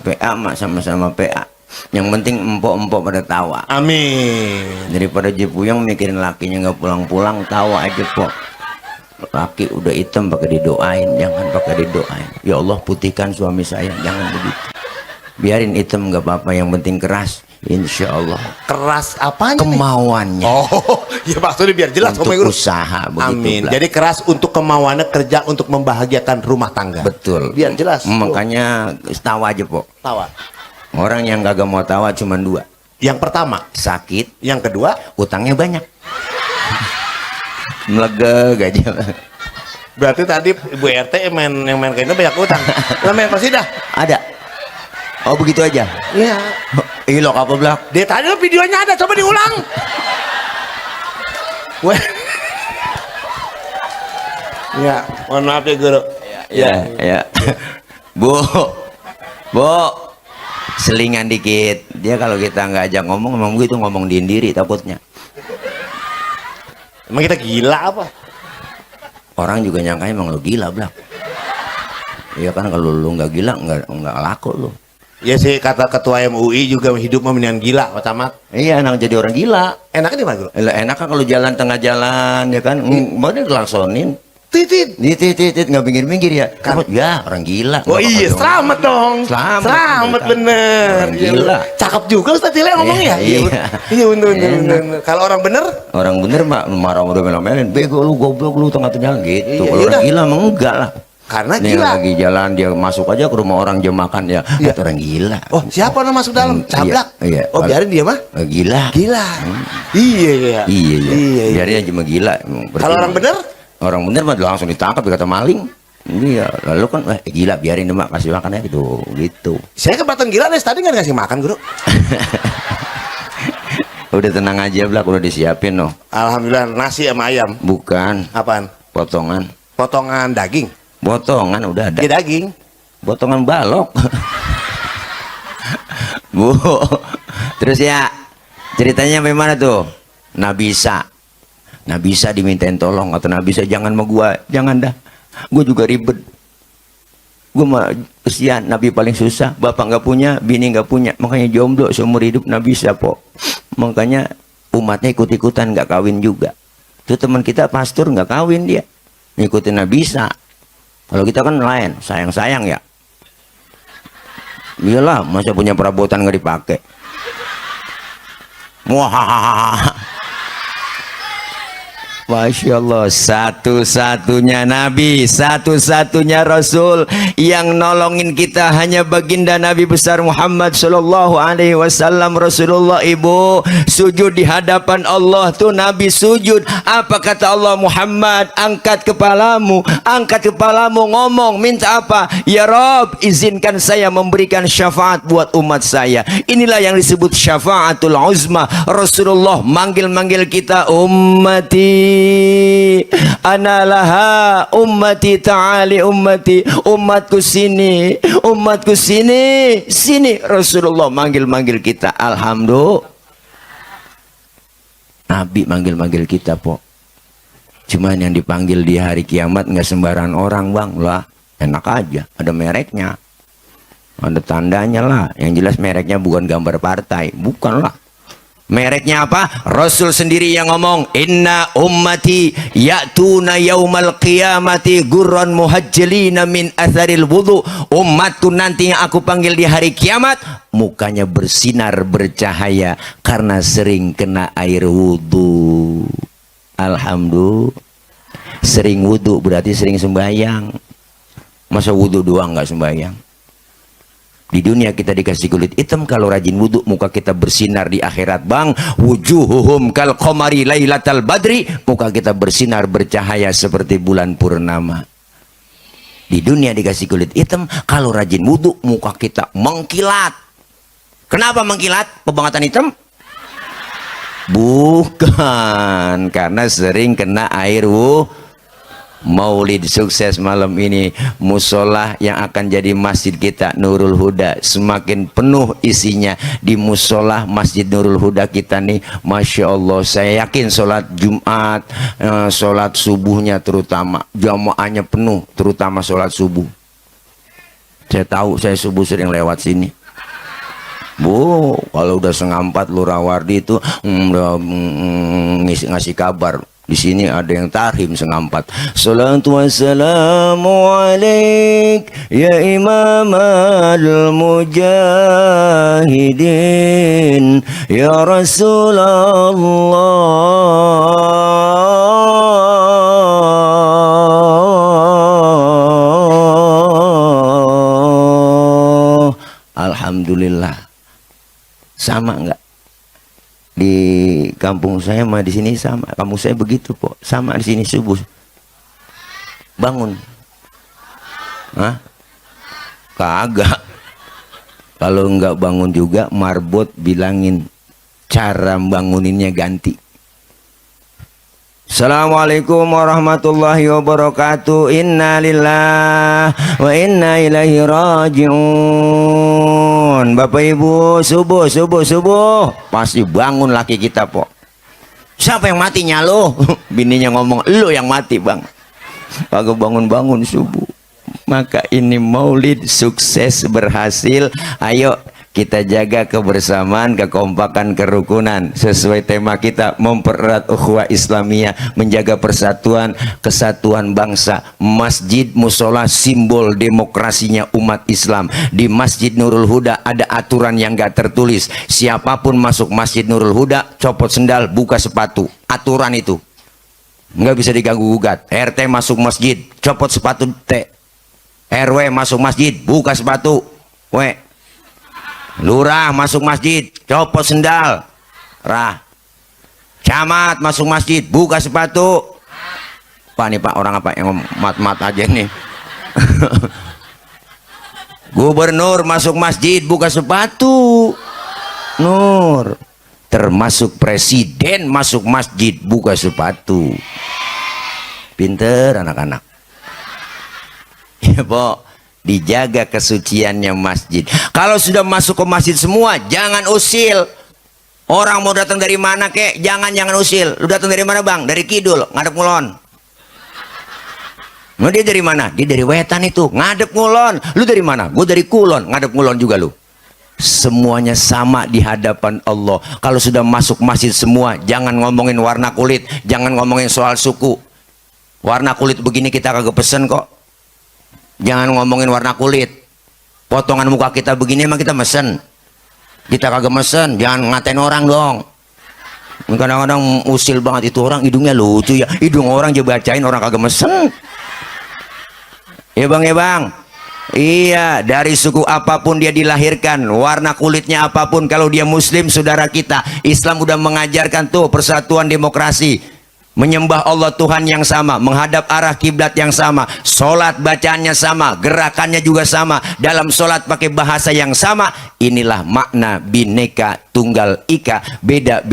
PA mah sama-sama PA. Yang penting empok-empok pada tawa. Amin. Daripada Jepuyang mikirin lakinya nggak pulang-pulang, tawa aja pok. Laki udah hitam pakai didoain, jangan pakai didoain. Ya Allah putihkan suami saya, jangan begitu. Biarin hitam nggak apa-apa, yang penting keras. Insya Allah. Keras apanya? Kemauannya. Oh, ya maksudnya biar jelas untuk Om Guru. usaha begitu. Amin. Plak. Jadi keras untuk kemauannya kerja untuk membahagiakan rumah tangga. Betul. Biar jelas. Makanya tawa aja pok. Tawa. Orang yang kagak mau tawa cuma 2. Yang pertama, Sakit, yang kedua, utangnya banyak. Melegeg aja. berarti tadi Ibu RT yang main kayaknya banyak utang. Lah main dah. Ada. Oh begitu aja. Iya. Ilok apa Blak? Dia tadi videonya ada, coba diulang. Weh. Ya, mohon maaf ya guru. Ya. Bu, selingan dikit. Dia kalau kita nggak ajak ngomong, emang begitu ngomong diri takutnya. Emang kita gila apa? Orang juga nyangkanya emang lu gila Blak. Iya kan kalau lu nggak gila nggak laku lu. Ya sih kata ketua MUI juga hidup mendingan gila, Pak Camat. Iya enak jadi orang gila. Enaknya di mana, Guru? Enak kan kalau jalan tengah jalan ya kan, mau dikelaksonin. Titit. Titit nggak minggir-minggir ya. Kamu ya orang gila. Oh Nggak iya, apa-apa dong. selamat dong. Selamat. Bener. Orang gila. Cakep juga Ustaz Tile ngomongnya. Iya. Iya bener. Kalau orang bener, Orang bener mah marah udah melon-melon, bego lu, goblok lu, tengah-tengah gitu. Iya, Kalau iya orang dah. gila mah enggak lah. karena Nih gila. lagi jalan dia masuk aja ke rumah orang jam makan ya. Iya. Itu orang gila. Oh, siapa yang masuk dalam? Iya, Cablak. iya. Oh, biarin dia mah. Gila. Gila. Iya, iya. Iya. Biarin aja cuma gila. Kalau orang bener? Orang bener mah langsung ditangkap dikata maling. Iya, lalu kan gila biarin deh mak kasih makannya gitu. Saya keberatan gila nih, tadi nggak dikasih makan, Guru. Udah tenang aja Blak, udah disiapin noh. Alhamdulillah, nasi sama ayam. Bukan Apaan? potongan. Potongan daging. Potongan udah ada. Iya, daging. Potongan balok. Bu. Terus ya ceritanya bagaimana tuh? Nabisa dimintain tolong atau Nabisa jangan sama gua, jangan dah. Gue juga ribet. Gue mah kesian, Nabi paling susah. Bapak nggak punya, bini nggak punya, makanya jomblo seumur hidup Nabisa po. Makanya umatnya ikut-ikutan nggak kawin juga. Itu teman kita pastor nggak kawin dia, ngikutin Nabisa. Kalau kita kan lain, sayang-sayang ya. Iyalah, masa punya perabotan nggak dipakai. Wah, Masya Allah, satu-satunya Nabi, satu-satunya Rasul yang nolongin kita hanya baginda Nabi besar Muhammad Sallallahu Alaihi Wasallam. Rasulullah ibu sujud di hadapan Allah tuh Nabi sujud. Apa kata Allah? Muhammad, angkat kepalamu ngomong, minta apa? Ya Rob, izinkan saya memberikan syafaat buat umat saya. Inilah yang disebut syafaatul uzma. Rasulullah manggil-manggil kita ummati ana laha, ummati ta'ali, ummati, umatku sini, sini. Rasulullah manggil-manggil kita. Alhamdulillah, Nabi manggil-manggil kita po. Cuman yang dipanggil di hari kiamat nggak sembarangan orang bang lah. Enak aja, ada mereknya, ada tandanya lah. Yang jelas mereknya bukan gambar partai, bukan lah. Mereknya apa? Rasul sendiri yang ngomong, inna ummati ya'tuna yaumal qiyamati gurran muhajjalina min atharil wudu. Umatku nanti yang aku panggil di hari kiamat mukanya bersinar bercahaya karena sering kena air wudu. Alhamdulillah. Sering wudu berarti sering sembahyang. Masa wudu doang nggak sembahyang? Di dunia kita dikasih kulit hitam, kalau rajin wudhu muka kita bersinar. Di akhirat bang, wujuhuhum kal qamari lailatal badri, muka kita bersinar bercahaya seperti bulan purnama. Di dunia dikasih kulit hitam, kalau rajin wudhu muka kita mengkilat. Kenapa mengkilat? Pebangatan hitam? Bukan, karena sering kena air Maulid. Sukses malam ini. Musola yang akan jadi masjid kita Nurul Huda semakin penuh isinya. Di musola Masjid Nurul Huda kita nih, Masya Allah, saya yakin sholat Jumat, sholat subuhnya terutama jamaahnya penuh, terutama sholat subuh. Saya tahu, saya subuh sering lewat sini. Bu, kalau udah 3:30 Lurawardi itu ngasih kabar. Di sini ada yang tarhim 3:30. Salatu wassalamu alaik ya imam al-mujahidin ya Rasulullah. Alhamdulillah. Sama enggak? Di kampung saya mah di sini sama. Kampung saya begitu kok. Sama di sini subuh. Bangun. Hah? Kagak. Kalau enggak bangun juga marbot bilangin cara banguninnya ganti. Assalamualaikum warahmatullahi wabarakatuh. Inna lillah wa inna ilaihi raji'un. Bapak Ibu, subuh pasti bangun laki kita po. Siapa yang matinya lo? Bininya ngomong, lo yang mati bang. Kagak bangun-bangun subuh. Maka ini maulid sukses berhasil. Ayo Kita jaga kebersamaan, kekompakan, kerukunan sesuai tema kita, mempererat ukhuwah Islamiyah, menjaga persatuan, kesatuan bangsa. Masjid musola simbol demokrasinya umat Islam. Di Masjid Nurul Huda ada aturan yang gak tertulis. Siapapun masuk Masjid Nurul Huda, copot sendal, buka sepatu. Aturan itu nggak bisa diganggu gugat. RT masuk masjid, copot sepatu T. RW masuk masjid, buka sepatu W. Lurah masuk masjid, copot sendal Rah. Camat masuk masjid, buka sepatu. Pak nih Pak, orang apa yang mat-mat aja nih. Gubernur masuk masjid, buka sepatu Nur. Termasuk presiden masuk masjid, buka sepatu. Pinter anak-anak. Ya Pok, dijaga kesuciannya masjid. Kalau sudah masuk ke masjid semua, jangan usil. Orang mau datang dari mana kek, jangan usil. Lu datang dari mana bang? Dari Kidul, ngadep ngulon. Nah, dia dari mana? Dia dari Wetan itu, ngadep ngulon. Lu dari mana? Gue dari Kulon, ngadep ngulon juga lu. Semuanya sama di hadapan Allah. Kalau sudah masuk masjid semua, jangan ngomongin warna kulit, jangan ngomongin soal suku. Warna kulit begini kita kagak pesen kok. Jangan ngomongin warna kulit. Potongan muka kita begini emang kita mesen? Kita kagak mesen. Jangan ngatain orang dong. Kadang-kadang usil banget itu orang, hidungnya lucu ya. Hidung orang dia bacain, orang kagak mesen. Ya bang, ya bang. Iya, dari suku apapun dia dilahirkan, warna kulitnya apapun, kalau dia muslim saudara kita. Islam udah mengajarkan tuh persatuan demokrasi. Menyembah Allah Tuhan yang sama, menghadap arah kiblat yang sama, sholat bacaannya sama, gerakannya juga sama, dalam sholat pakai bahasa yang sama. Inilah makna Bhinneka Tunggal Ika, beda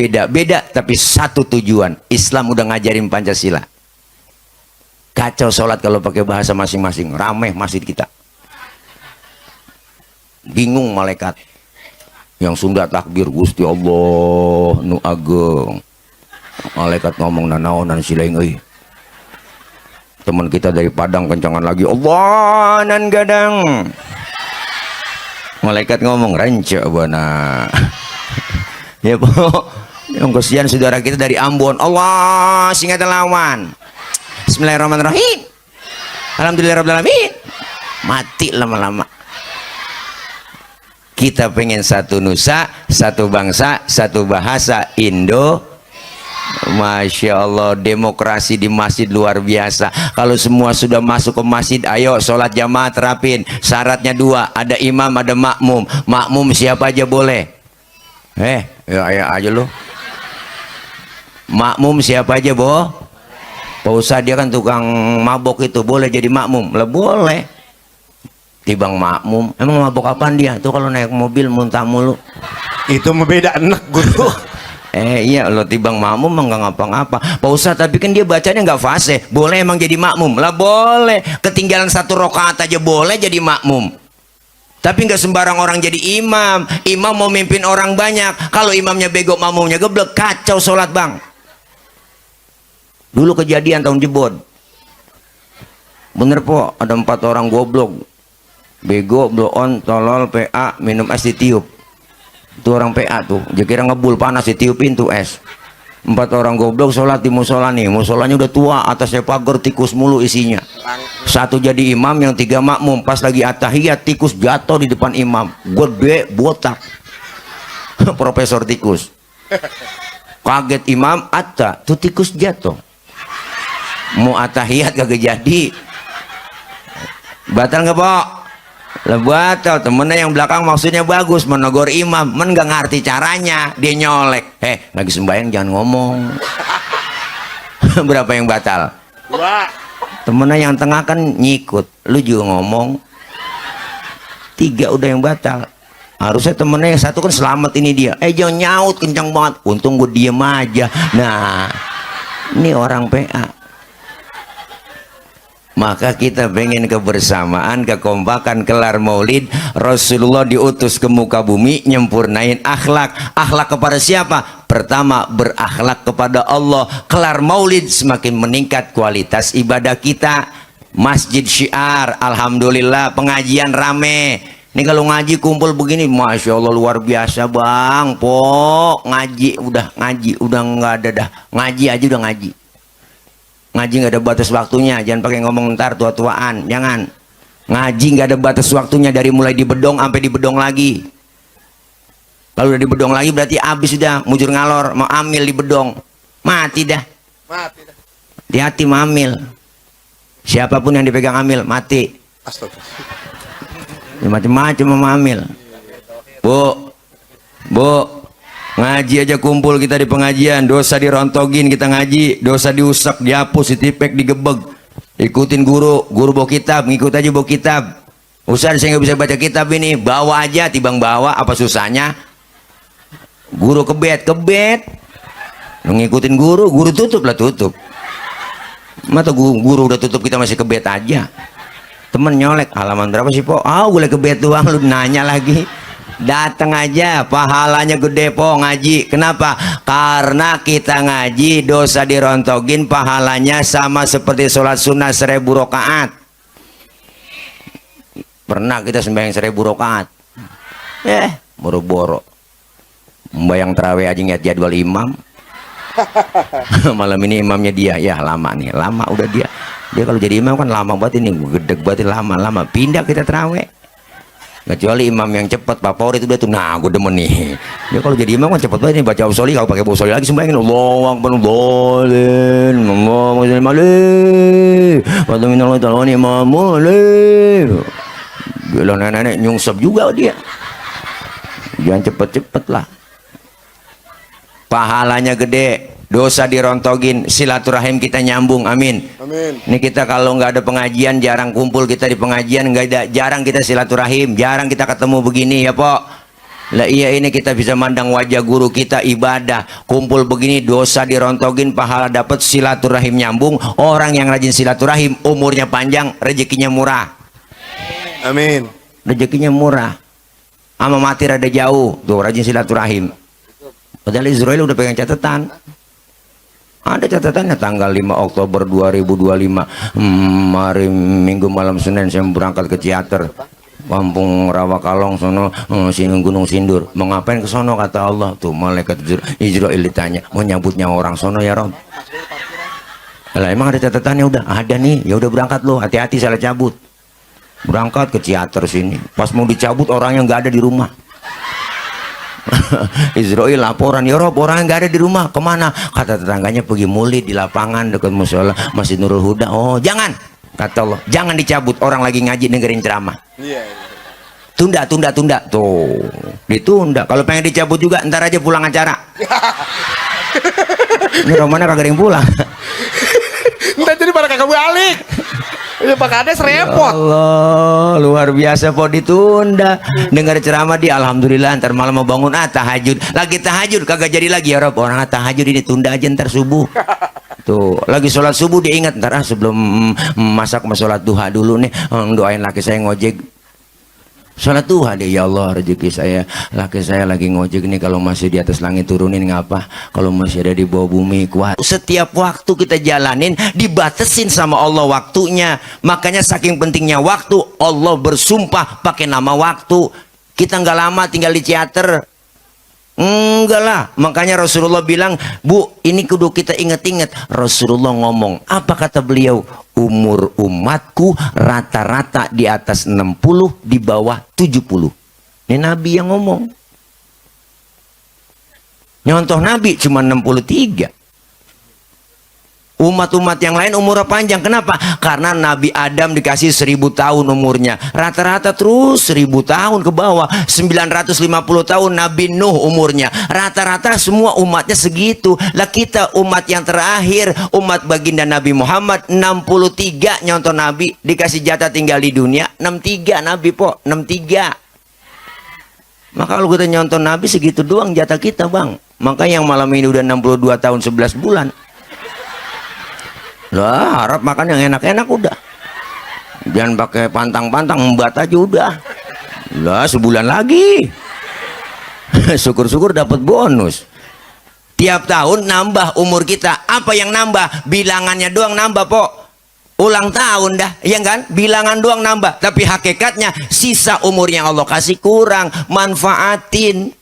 tapi satu tujuan. Islam udah ngajarin Pancasila. Kacau sholat kalau pakai bahasa masing-masing, rameh masjid kita. Bingung malaikat yang Sunda takbir Gusti Allah nu ageng. Malaikat ngomong nanaonan silaing euy. Teman kita dari Padang kencangan lagi Allah nan gadang. Malaikat ngomong ranca bana. Ya po. Yang kesian saudara kita dari Ambon, Allah singatan lawan. Bismillahirrahmanirrahim. Alhamdulillahirabbil alamin. Mati lama-lama. Kita pengen satu nusa, satu bangsa, satu bahasa, Indo. Masya Allah, demokrasi di masjid luar biasa. Kalau semua sudah masuk ke masjid, ayo sholat jamaah terapin. Syaratnya dua, ada imam, ada makmum. Makmum siapa aja boleh. Ya aja lo. Makmum siapa aja boh? Pak Ustadz dia kan tukang mabok itu, boleh jadi makmum? Lah boleh. Tibang makmum, emang mabok apaan dia? Tuh kalau naik mobil muntah mulu. Itu beda enak guru. Iya lo tibang makmum mah nggak ngapa-ngapa Pak Ustadz, tapi kan dia bacanya nggak fase. Boleh emang jadi makmum? Lah boleh. Ketinggalan satu rakaat aja boleh jadi makmum. Tapi nggak sembarang orang jadi imam. Imam mau mimpin orang banyak. Kalau imamnya bego, makmumnya geblek, kacau sholat bang. Dulu kejadian tahun jebot. Bener po, ada 4 orang goblok, bego, bloon, tolol, PA, minum es ditiup. Itu orang PA tuh, dia kira ngebul panas ditiupin tuh es. 4 orang goblok sholat di musola nih, musolanya udah tua, atasnya pagar tikus mulu isinya. Satu jadi imam, yang 3 makmum. Pas lagi atahiyat, tikus jatuh di depan imam, gede botak. Profesor tikus. Kaget imam, tuh tikus jatuh. Mau atahiyat kagak jadi. Batal nggak Pok? Lah batal. Temennya yang belakang maksudnya bagus, menegur imam, men nggak ngerti caranya, dia nyolek. Lagi sembahyang jangan ngomong. Berapa yang batal? 2. Temennya yang tengah kan nyikut, lu juga ngomong. 3 udah yang batal. Harusnya temennya yang 1 kan selamat ini dia. Jangan nyaut kencang banget. Untung gue diem aja. Nah, ini orang PA. Maka kita pengen kebersamaan, kekompakan, kelar maulid. Rasulullah diutus ke muka bumi nyempurnain akhlak. Akhlak kepada siapa? Pertama, berakhlak kepada Allah. Kelar maulid semakin meningkat kualitas ibadah kita. Masjid syiar, alhamdulillah, pengajian rame. Ini kalau ngaji kumpul begini, masya Allah luar biasa bang. Pok ngaji udah nggak ada dah. Ngaji aja udah ngaji. Ngaji nggak ada batas waktunya. Jangan pakai ngomong ntar tua-tuaan. Jangan. Ngaji nggak ada batas waktunya, dari mulai di bedong sampai di bedong lagi. Kalau udah di bedong lagi berarti habis sudah, mujur ngalor, mau amil di bedong. Mati dah. Mati dah. Hati-hati mau amil. Siapapun yang dipegang amil mati. Astagfirullah. Macam-macam mau amil. Bu, ngaji aja kumpul kita di pengajian, dosa dirontogin kita ngaji, dosa diusap, dihapus, ditipek, digebeg. Ikutin guru bawa kitab, ngikut aja bawa kitab. Ustaz saya nggak bisa baca kitab ini, bawa aja, tibang bawa, apa susahnya? Guru kebet, lu ngikutin guru tutup lah tutup. Mata guru udah tutup kita masih kebet aja. Temen nyolek, halaman berapa sih po? Boleh kebet doang, lu nanya lagi. Datang aja, pahalanya gede po ngaji. Kenapa? Karena kita ngaji, dosa dirontogin, pahalanya sama seperti sholat sunnah 1000 rakaat. Pernah kita sembahyang 1000 rakaat. Boro-boro. Membayang terawih aja ngeliat jadwal imam. Malam ini imamnya dia, ya lama nih, lama udah dia kalau jadi imam kan lama banget ini, gedeg banget, lama pindah kita terawih. Kecuali imam yang cepat favorit udah tuh, nah gue demen nih dia kalau jadi imam kan cepet banget nih, baca usoli, kalau pakai usoli lagi sembahyangin Allahu akbar boleh Allahu malih waktu minal taloni mamulih bilang nenek nyungsep juga dia. Jangan cepet-cepet lah, pahalanya gede, dosa dirontogin, silaturahim kita nyambung, amin. Amin. Ini kita kalau nggak ada pengajian, jarang kumpul kita di pengajian, jarang kita silaturahim, jarang kita ketemu begini ya Pok. Lah iya, ini kita bisa mandang wajah guru kita, ibadah, kumpul begini, dosa dirontogin, pahala dapat, silaturahim nyambung. Orang yang rajin silaturahim umurnya panjang, rezekinya murah. Amin. Rezekinya murah. Sama mati rada jauh, tuh rajin silaturahim. Padahal Israel udah pegang catatan. Ada catatannya tanggal 5 Oktober 2025. Hari Minggu malam Senin saya berangkat ke Ciater, Kampung Rawakalong sono, Gunung Sindur. Mau ngapain ke sono kata Allah? Tuh malaikat Israel ditanya, mau nyambutnya orang sono ya Rob? Lah emang ada catatannya? Udah ada nih. Ya udah berangkat lo, hati-hati salah cabut. Berangkat ke Ciater sini. Pas mau dicabut orangnya nggak ada di rumah. Israel laporan, ya Rob orang nggak ada di rumah, kemana? Kata tetangganya pergi muli di lapangan dekat musola Masjid Nurul Huda. Oh jangan, kata Allah, jangan dicabut, orang lagi ngaji dengerin ceramah. Tunda tuh, ditunda. Kalau pengen dicabut juga ntar aja pulang acara. Ini Romana kagak ada yang pulang. Ntar jadi pada kagak balik. Ya Pak Kades repot. Allah, luar biasa po, ditunda. Dengar ceramah di alhamdulillah, ntar malam mau bangun tahajud. Lagi tahajud kagak jadi lagi ya Rob. Orang tahajud ini tunda aja ntar subuh. Tuh, lagi sholat subuh dia ingat ntar sebelum masak mau sholat duha dulu nih, doain laki saya ngojek. Sholat duha deh, ya Allah rezeki saya, laki saya lagi ngojek nih, kalau masih di atas langit turunin ngapa, kalau masih ada di bawah bumi kuat. Setiap waktu kita jalanin dibatasin sama Allah waktunya. Makanya saking pentingnya waktu, Allah bersumpah pakai nama waktu. Kita nggak lama tinggal di Ciater, enggak lah. Makanya Rasulullah bilang, Bu, ini kudu kita ingat-ingat. Rasulullah ngomong, apa kata beliau? Umur umatku rata-rata di atas 60, di bawah 70. Ini Nabi yang ngomong. Nyontoh Nabi cuma 63. Umat-umat yang lain umurnya panjang. Kenapa? Karena Nabi Adam dikasih 1000 tahun umurnya. Rata-rata terus 1000 tahun ke bawah. 950 tahun Nabi Nuh umurnya. Rata-rata semua umatnya segitu. Lah kita umat yang terakhir, umat baginda Nabi Muhammad 63 nyontoh Nabi. Dikasih jatah tinggal di dunia 63 Nabi po, 63. Maka kalau kita nyontoh Nabi segitu doang jatah kita bang. Maka yang malam ini udah 62 tahun 11 bulan. Lah harap makan yang enak-enak udah. Jangan pakai pantang-pantang, membat aja udah. Lah sebulan lagi. Syukur-syukur dapat bonus. Tiap tahun nambah umur kita. Apa yang nambah? Bilangannya doang nambah, Pok. Ulang tahun dah, ya kan? Bilangan doang nambah, tapi hakikatnya sisa umur yang Allah kasih kurang. Manfaatin.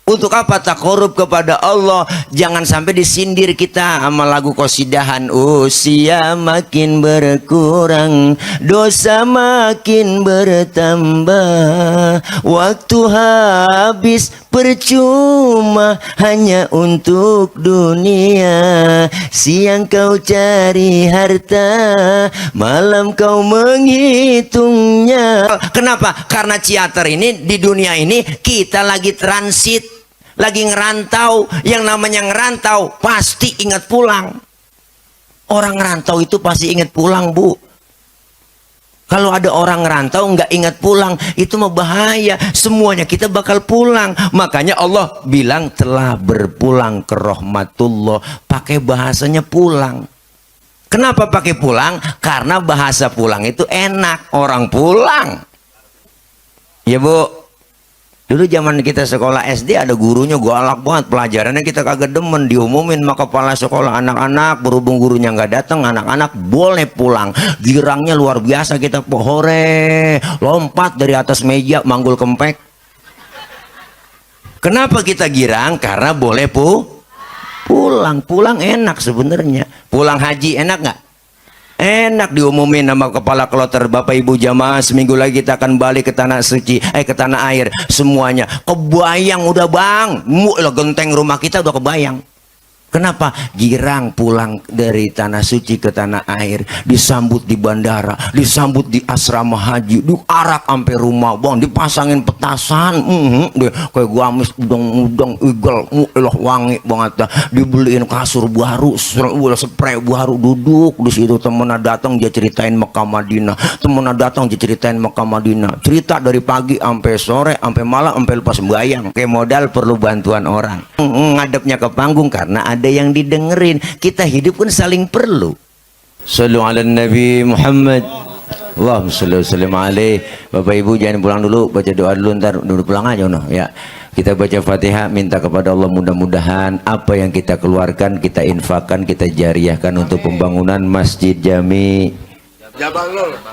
Untuk apa? Takarub kepada Allah. Jangan sampai disindir kita sama lagu qasidahan. Usia makin berkurang, dosa makin bertambah, waktu habis percuma hanya untuk dunia. Siang kau cari harta, malam kau menghitungnya. Kenapa? Karena Ciater ini di dunia ini kita lagi transit, lagi ngerantau. Yang namanya ngerantau pasti ingat pulang. Orang ngerantau itu pasti ingat pulang, Bu. Kalau ada orang ngerantau nggak ingat pulang, itu mah bahaya. Semuanya kita bakal pulang. Makanya Allah bilang telah berpulang ke rahmatullah. Pakai bahasanya pulang. Kenapa pakai pulang? Karena bahasa pulang itu enak. Orang pulang. Ya, Bu. Dulu zaman kita sekolah SD ada gurunya galak banget, pelajarannya kita kagak demen, diumumin sama kepala sekolah, anak-anak berhubung gurunya nggak datang, anak-anak boleh pulang. Girangnya luar biasa, kita hore, lompat dari atas meja manggul kempek. Kenapa kita girang? Karena boleh pulang. Pulang enak sebenarnya. Pulang haji enak nggak? Enak, diumumin nama kepala kloter, Bapak Ibu jamaah seminggu lagi kita akan balik ke tanah suci, ke tanah air. Semuanya kebayang udah, Bang. Genteng rumah kita udah kebayang. Kenapa? Girang pulang dari tanah suci ke tanah air, disambut di bandara, disambut di asrama haji, diarak sampai rumah, Bang, dipasangin petasan, kayak gamis, udang igel, elah wangi banget dah. Dibeliin kasur baru, spray baru, duduk di situ. Temennya datang dia ceritain Mekah Madinah, temennya datang dia ceritain Mekah Madinah, cerita dari pagi sampai sore, sampai malam, sampai lepas sembayang. Kayak modal perlu bantuan orang, ngadepnya ke panggung karena ada yang didengerin. Kita hidup pun saling perlu. Sallu ala Nabi Muhammad. Allahumma salli wa sallim alaih. Bapak Ibu jangan pulang dulu, baca doa dulu, ntar dulu pulang aja no. Ya. Kita baca Fatihah, minta kepada Allah mudah-mudahan apa yang kita keluarkan, kita infakkan, kita jariahkan untuk pembangunan Masjid Jami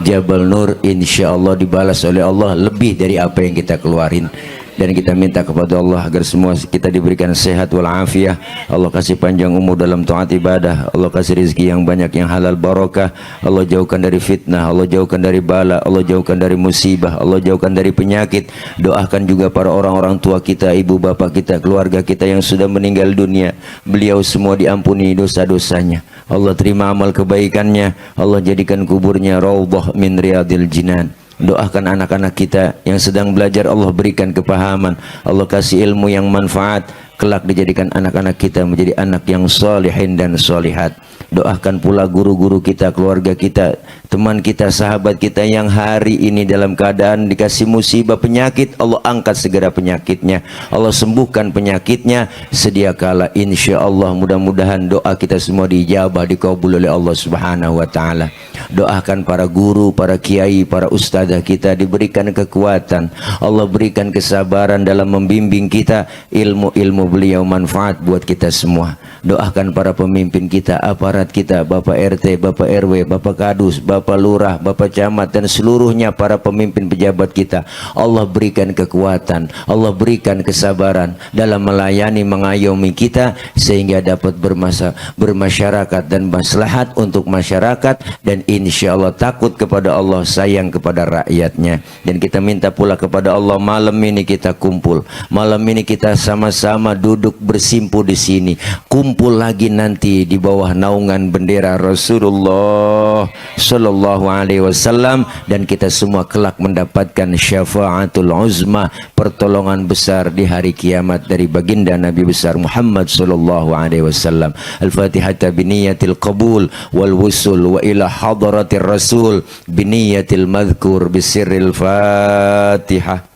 Jabal Nur, insya Allah dibalas oleh Allah lebih dari apa yang kita keluarin. Dan kita minta kepada Allah agar semua kita diberikan sehat walafiat. Allah kasih panjang umur dalam taat ibadah. Allah kasih rezeki yang banyak, yang halal barokah. Allah jauhkan dari fitnah, Allah jauhkan dari bala, Allah jauhkan dari musibah, Allah jauhkan dari penyakit. Doakan juga para orang-orang tua kita, ibu bapak kita, keluarga kita yang sudah meninggal dunia. Beliau semua diampuni dosa-dosanya. Allah terima amal kebaikannya. Allah jadikan kuburnya raudhah min riyadil jinan. Doakan anak-anak kita yang sedang belajar, Allah berikan kepahaman, Allah kasih ilmu yang manfaat, kelak dijadikan anak-anak kita menjadi anak yang salihin dan solihat. Doakan pula guru-guru kita, keluarga kita, teman kita, sahabat kita yang hari ini dalam keadaan dikasih musibah penyakit, Allah angkat segera penyakitnya, Allah sembuhkan penyakitnya sedia kala. Insya Allah mudah-mudahan doa kita semua dijabah, dikabul oleh Allah Subhanahu wa Ta'ala. Doakan para guru, para kiai, para ustadzah kita diberikan kekuatan, Allah berikan kesabaran dalam membimbing kita, ilmu-ilmu beliau manfaat buat kita semua. Doakan para pemimpin kita, aparat kita, Bapak RT, Bapak RW, Bapak Kadus, Bapak Lurah, Bapak Camat, dan seluruhnya para pemimpin pejabat kita. Allah berikan kekuatan, Allah berikan kesabaran dalam melayani, mengayomi kita sehingga dapat bermasyarakat dan maslahat untuk masyarakat, dan insya Allah takut kepada Allah, sayang kepada rakyatnya. Dan kita minta pula kepada Allah, malam ini kita kumpul, malam ini kita sama-sama duduk bersimpu di sini, kumpul lagi nanti di bawah naungan bendera Rasulullah Sallallahu Alaihi Wasallam, dan kita semua kelak mendapatkan syafaatul uzma, pertolongan besar di hari kiamat dari baginda Nabi besar Muhammad Sallallahu Alaihi Wasallam. Al-Fatihah biniyatil qabul wal wusul wa ila hadratir rasul biniyatil madhkur bisirril Fatihah.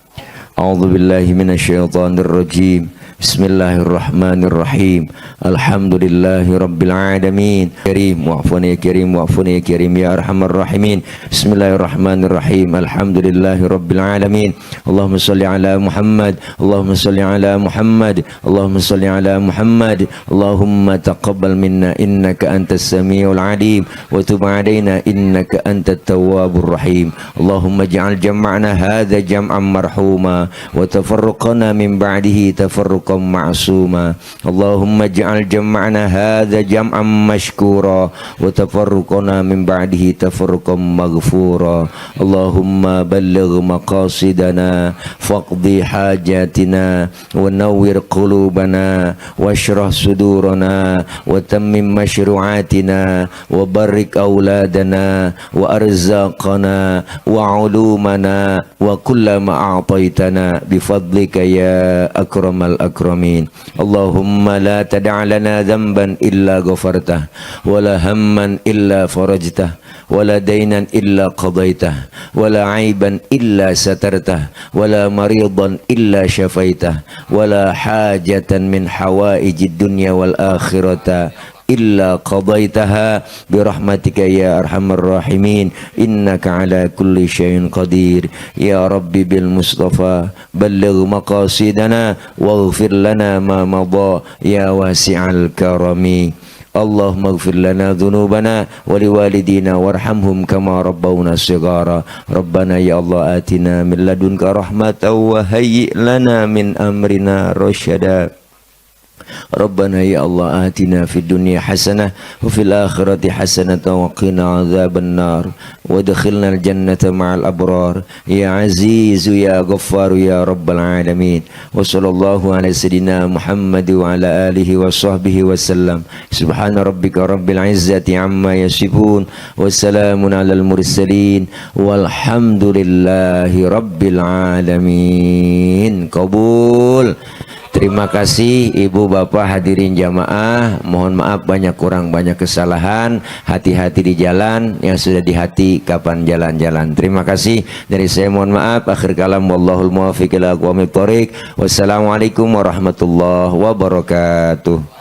A'udzu billahi minasyaitonir rajim. Bismillahirrahmanirrahim. Alhamdulillahi rabbil alamin. Karim wa'funi karim wa'funi karim ya arhamar rahimin. Bismillahirrahmanirrahim. Alhamdulillahi rabbil alamin. Allahumma salli ala Muhammad. Allahumma salli ala Muhammad. Allahumma salli ala Muhammad. Allahumma taqabbal minna innaka antas samiul alim wa tub alaina innaka antat tawwabur rahim. Allahumma ij'al jam'ana hadza jam'an marhuma wa tafarruqana min ba'dihi tafarruqan ma'suma. Allahumma ij'al jam'ana hadza jam'an mashkura wa tafarruqana min ba'dihi tafarruqan maghfura. Allahumma balligh maqasidana faqdi hajatina wa nawwir qulubana washrah sudurana wa tammim mashru'atina wa barik auladana wa arzaqana wa ulumana wa kullama a'taitana bifadlika ya akramal akramin. Allahumma la tada' lana dhanban illa ghafartah wa la hamman illa farajtah wa la daynan illa qadaitah wa la aiban illa satartah wa la maridan illa syafaitah wa la hajatan min hawaijid dunya wal akhirata illa qadaitaha birahmatika ya arhamar rahimin innaka ala kulli syai'in qadir. Ya Rabbi bil Mustafa balligh maqasidana waghfir lana ma madha ya wasi'al karami. Allahumma ighfir lana dhunubana wa liwalidina warhamhum kama rabbawna shighara. Rabbana ya Allah atina min ladunka rahmatan wa hayyi lana min amrina rasyada. Rabbana ya Allah atina fid dunya hasanah wa fil akhirati hasanah wa qina adzaban nar wa adkhilna al jannata ma'al abrar ya aziz ya ghaffar ya rabbal alamin. Wa sallallahu ala sayidina Muhammad wa ala alihi wa sahbihi wa sallam. Subhana rabbika rabbil izzati amma yasifun wa salamun alal mursalin walhamdulillahi rabbil alamin. Kabul. Terima kasih ibu bapak hadirin jamaah. Mohon maaf banyak kurang banyak kesalahan. Hati-hati di jalan, yang sudah di hati kapan jalan-jalan. Terima kasih dari saya, mohon maaf. Akhir kalam wallahul muwaffiq ila aqwamit thoriq. Wassalamualaikum warahmatullahi wabarakatuh.